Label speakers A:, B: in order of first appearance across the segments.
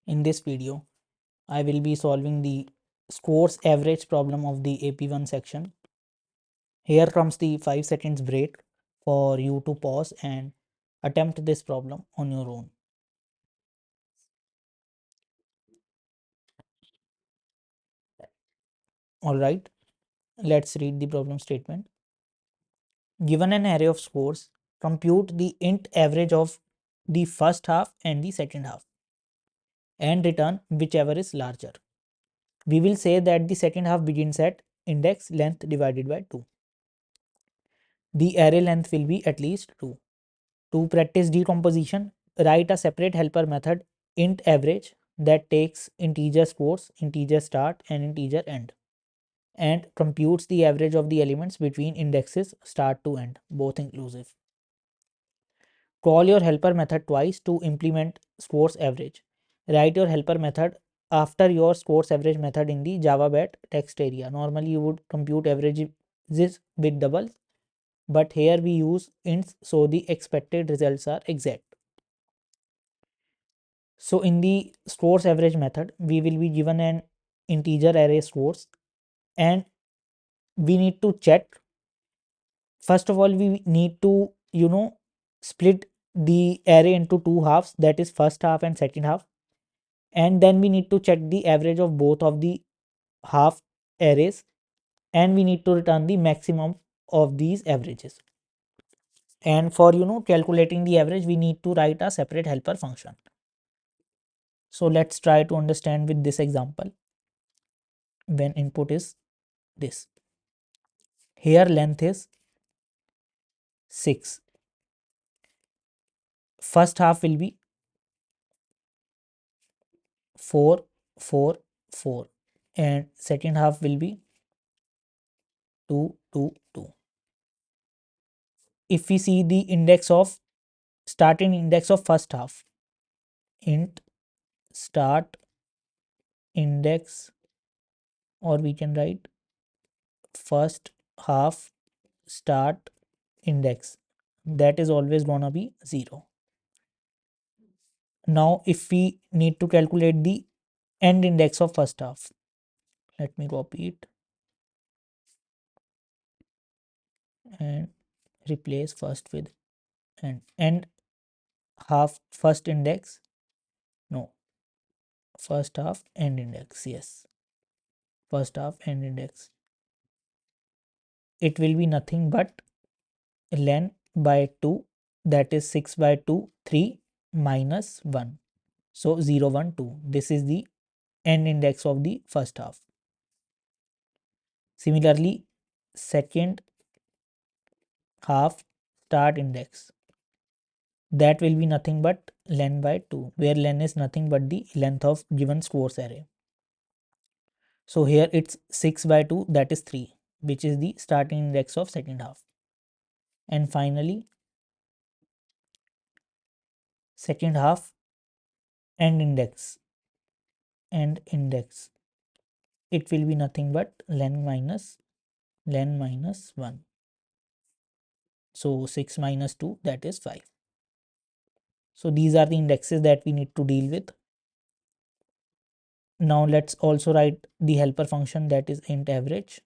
A: In this video, I will be solving the scores average problem of the AP-1 section. Here comes the 5 seconds break for you to pause and attempt this problem on your own. Alright, let's read the problem statement. Given an array of scores, compute the int average of the first half and the second half and return whichever is larger. We will say that the second half begins at index length divided by 2. The array length will be at least 2. To practice decomposition, write a separate helper method int average that takes integer scores, integer start and integer end and computes the average of the elements between indexes start to end, both inclusive. Call your helper method twice to implement scores average. Write your helper method after your scores average method in the JavaBat text area. Normally you would compute averages with doubles, but here we use ints so the expected results are exact. So in the scores average method, we will be given an integer array scores and we need to check. First of all, we need to, split the array into two halves, that is first half and second half. And then we need to check the average of both of the half arrays and we need to return the maximum of these averages. And for, calculating the average, we need to write a separate helper function. So let's try to understand with this example. When input is this, here length is 6, first half will be 4 4 4 and second half will be 2 2 2. If we see the index of starting index of first half, int start index, or we can write first half start index, that is always gonna be 0. Now if we need to calculate the end index of first half, let me copy it and replace first with end half first index, no, first half end index, yes, first half end index, it will be nothing but len by 2, that is 6 by 2 3 minus 1, so 0 1 2. This is the end index of the first half. Similarly, second half start index, that will be nothing but len by 2, where len is nothing but the length of given scores array. So here it's 6 by 2, that is 3, which is the starting index of second half. And finally, second half end index, it will be nothing but len minus 1. So 6 minus 2, that is 5. So these are the indexes that we need to deal with. Now let's also write the helper function, that is int average,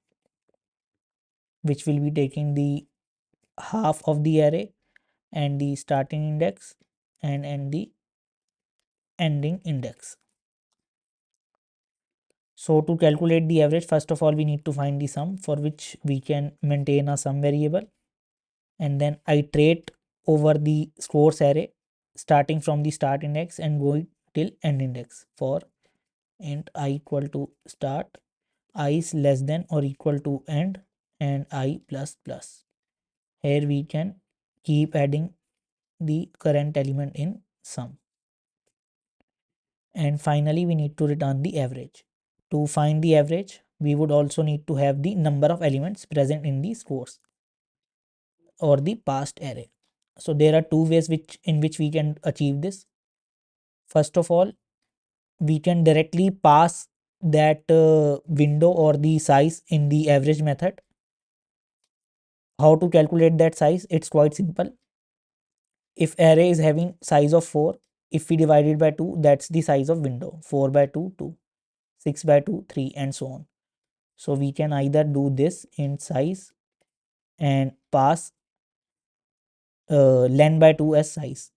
A: which will be taking the half of the array and the starting index and the ending index. So to calculate the average, first of all we need to find the sum, for which we can maintain a sum variable and then iterate over the scores array starting from the start index and going till end index. For int I equal to start, I is less than or equal to end, and I plus plus. Here we can keep adding the current element in sum. And finally we need to return the average. To find the average, we would also need to have the number of elements present in the scores or the past array. So there are two ways in which we can achieve this. First of all, we can directly pass that window or the size in the average method. How to calculate that size? It's quite simple. If array is having size of 4, If we divide it by 2, that's the size of window. 4 by 2, 2. 6 by 2, 3, and so on. So we can either do this in size and pass len by 2 as size.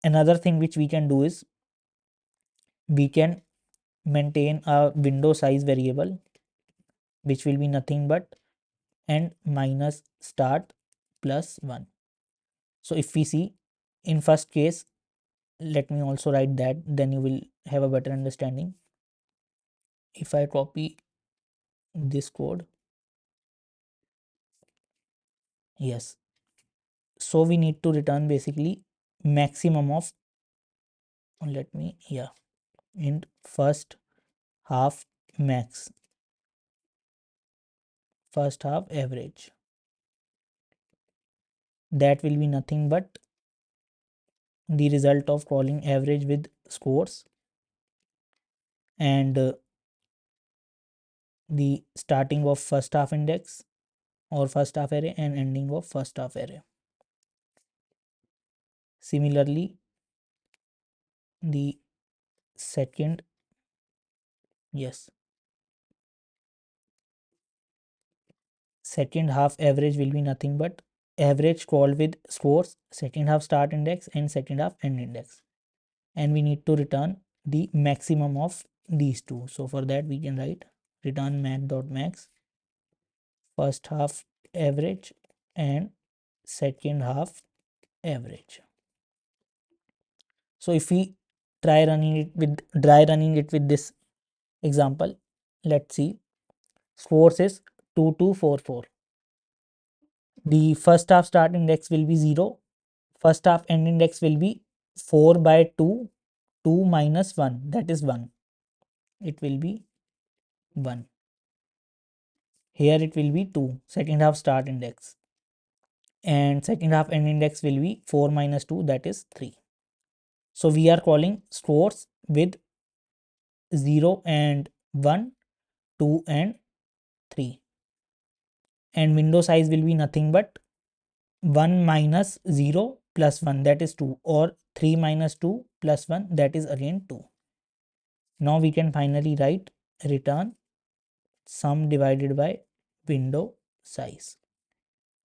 A: Another thing which we can do is we can maintain a window size variable which will be nothing but and minus start plus 1. So if we see in first case, let me also write that, then you will have a better understanding. If I copy this code, yes, so we need to return basically maximum of, let me, yeah, int first half max, first half average. That will be nothing but the result of calling average with scores and the starting of first half index or first half array and ending of first half array. Similarly, the second, yes, second half average will be nothing but average called with scores, second half start index and second half end index, and we need to return the maximum of these two. So for that we can write return max first half average and second half average. So if we try running it with this example, let's see, scores is 2244. The first half start index will be 0, first half end index will be 4 by 2, 2 minus 1, that is 1, it will be 1. Here it will be 2, second half start index, and second half end index will be 4 minus 2, that is 3. So we are calling scores with 0 and 1, 2 and 3, and window size will be nothing but 1 minus 0 plus 1, that is 2, or 3 minus 2 plus 1, that is again 2. Now we can finally write return sum divided by window size.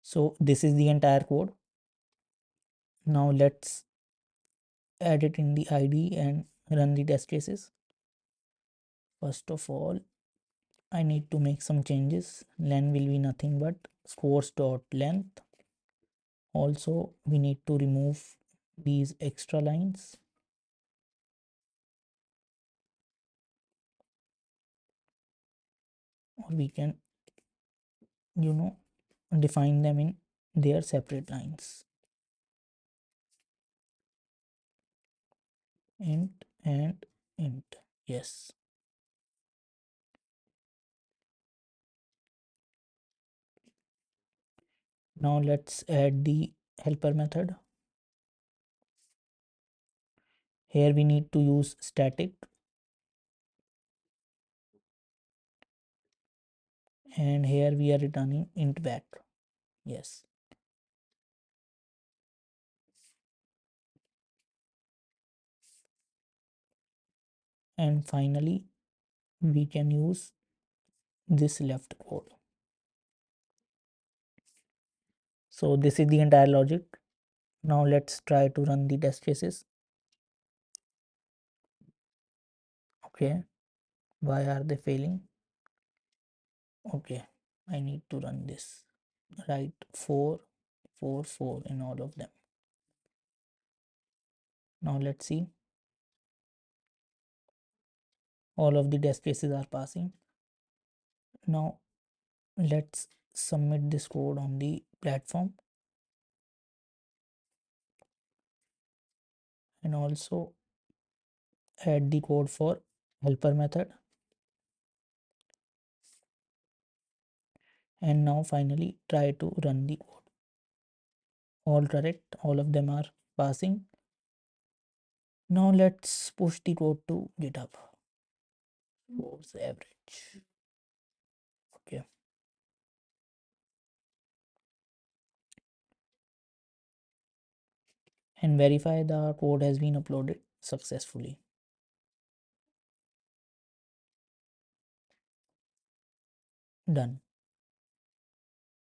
A: So this is the entire code. Now let's add it in the IDE and run the test cases. First of all, I need to make some changes. Len will be nothing but scores dot length. Also, we need to remove these extra lines. Or we can, define them in their separate lines. Int and int, yes. Now let's add the helper method. Here we need to use static, and here we are returning int back, yes. And finally we can use this left code. So this is the entire logic. Now let's try to run the test cases. Okay, why are they failing? Okay, I need to run this, write 4 4 4 in all of them. Now let's see, all of the test cases are passing. Now let's submit this code on the platform and also add the code for helper method. And now finally try to run the code. All correct, all of them are passing. Now let's push the code to GitHub. Scores average. Okay. and verify the code has been uploaded successfully. Done.